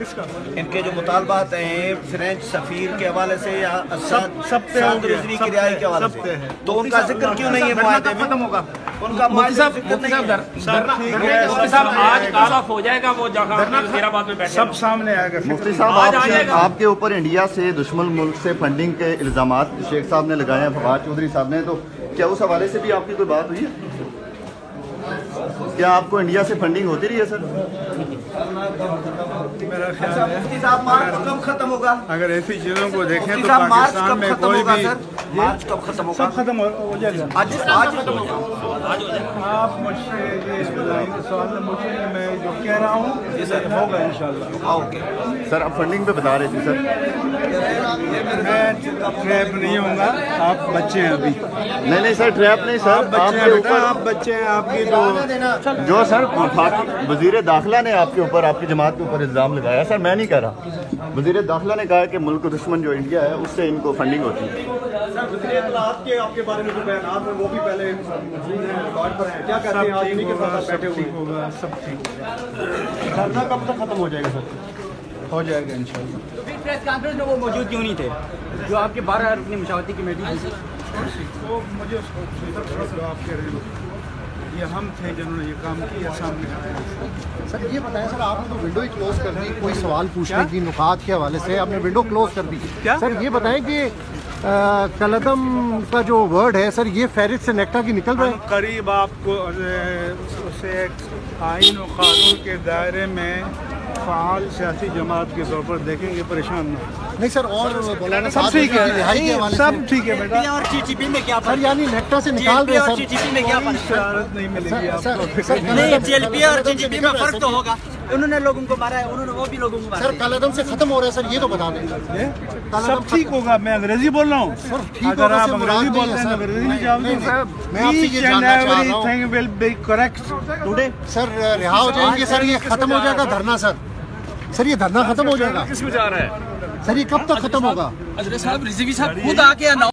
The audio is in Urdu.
ان کے جو مطالبات ہیں فرینچ سفیر کے حوالے سے یا سعد رضوی کی رہائی کے حوالے سے، تو ان کا ذکر کیوں نہیں ہے معاہدے میں؟ ختم ہوگا ان کا مفتی صاحب آج کال آف ہو جائے گا، وہ سب سامنے آئے گا۔ مفتی صاحب آپ کے اوپر انڈیا سے دشمن ملک سے فنڈنگ کے الزامات شیخ صاحب نے لگائے ہیں، فواد چودھری صاحب نے، تو کیا اس حوالے سے بھی آپ کی کوئی بات ہوئی ہے؟ کیا آپ کو انڈیا سے فنڈنگ ہوتی رہی ہے سر؟ میرا خیال ہے مفتی صاحب مارچ کب ختم ہوگا؟ اگر ایسی چیزوں کو دیکھیں تو پاکستان میں کوئی بھی مارچ کب ختم ہوگا؟ سب ختم ہو جائے گا۔ آج ختم ہوگا۔ آپ مجھ سے یہ سوال مجھے میں جو کہہ رہا ہوں یہ ہوگا انشاءاللہ۔ اوکے سر آپ فنڈنگ پہ بتا رہے تھے سر۔ میں ٹریپ نہیں ہوں گا، آپ بچے ہیں ابھی۔ نہیں سر ٹریپ نہیں سر، آپ بچے ہیں، آپ کی جو سر وزیر داخلہ نے آپ کے اوپر، آپ کی جماعت کے اوپر الزام لگایا سر، میں نہیں کہہ رہا، وزیر داخلہ نے کہا کہ ملک دشمن جو انڈیا ہے اس سے ان کو فنڈنگ ہوتی ہے۔ سر وزیر اطلاعات کے آپ کے بارے میں جو بیانات ہیں وہ بھی پہلے ریکارڈ پر ہیں، کیا کہتے ہیں آج انہیں کے ساتھ بیٹھے ہوئے ہوگا، سب ٹھیک ہوگا۔ دھرنا کب تک ختم ہو جائے گا سر؟ ہو جائے گا انشاءاللہ۔ تو پھر پریس کانفرنس میں وہ موجود کیوں نہیں تھے جو آپ کے 12 رکنی مشاورتی کمیٹی تھی؟ وہ مجھے آپ کہہ رہے ہیں یہ ہم تھے جنہوں نے یہ کام کیا سامنے۔ سر یہ بتائیں سر، آپ نے تو ونڈو ہی کلوز کر دی، کوئی سوال پوچھنے کی نکات کے حوالے سے آپ نے ونڈو کلوز کر دی۔ سر یہ بتائیں کہ کلعدم کا جو ورڈ ہے سر، یہ فہرست سے نیکٹا کی نکل رہا ہے؟ قریب آپ کو اسے آئین و قانون کے دائرے میں فعال سیاسی جماعت کے طور پر دیکھیں گے، پریشان نہیں سر، اور سب ٹھیک ہے، سب ٹھیک ہے بیٹا۔ اور ٹی ٹی پی میں کیا سر یعنی نیکٹا سے نکال رہے ہیں ٹی ٹی پی میں کیا فرق؟ شرارت نہیں ملے گی آپ کو۔ نہیں، ٹی ایل پی اور ٹی ٹی پی میں فرق تو ہوگا، انہوں نے لوگوں کو مارا ہے، انہوں نے وہ بھی لوگوں کو مارا سر کلعدم سے ختم ہو رہا ہے سر، یہ تو بتا دیں۔ سب ٹھیک ہوگا، میں انگریزی بول رہا ہوں، اگر آپ انگریزی بولتے ہیں انگریزی میں جواب دیں۔ میں آپ سے یہ جاننا چاہ رہا ہوں will be correct today۔ سر رہا ہو جائیں گے سر، یہ ختم ہو جائے گا دھرنا سر؟ سر یہ دھرنا ختم ہو جائے گا؟ کس کو جا رہا ہے سر یہ کب تک ختم ہوگا؟ حضرت صاحب رضوی صاحب خود آ کے